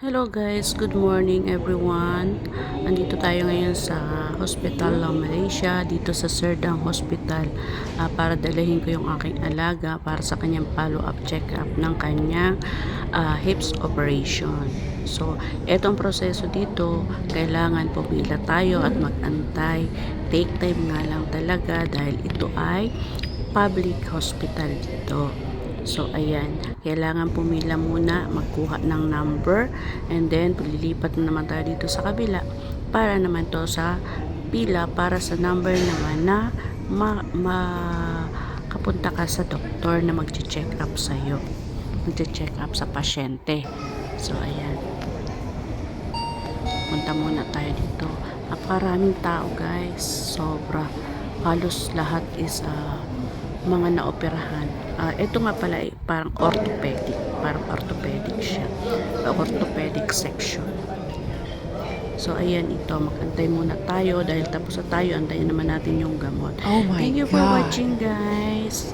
Hello guys, good morning everyone. Andito tayo ngayon sa Hospital ng Malaysia, dito sa Serdang Hospital para dalahin ko yung aking alaga para sa kanyang follow-up check-up ng kanyang hips operation. So, etong proseso dito, kailangan pumila tayo at mag-antay. Take time nga lang talaga dahil ito ay public hospital dito. So, ayan. Kailangan pumila muna, magkuha ng number, and then, lilipat na naman tayo dito sa kabila para naman to sa pila para sa number naman na kapunta ka sa doktor na magche-check up sa'yo. Magche-check up sa pasyente. So, ayan. Punta muna tayo dito. Napakaraming tao, guys. Sobra. Halos lahat is mga naoperahan. Ito nga pala ay parang orthopedic. Parang orthopedic siya. Orthopedic section. So, ayan ito. Magantay muna tayo dahil tapos na tayo. Antayin naman natin yung gamot. Oh my Thank you for God. watching, guys.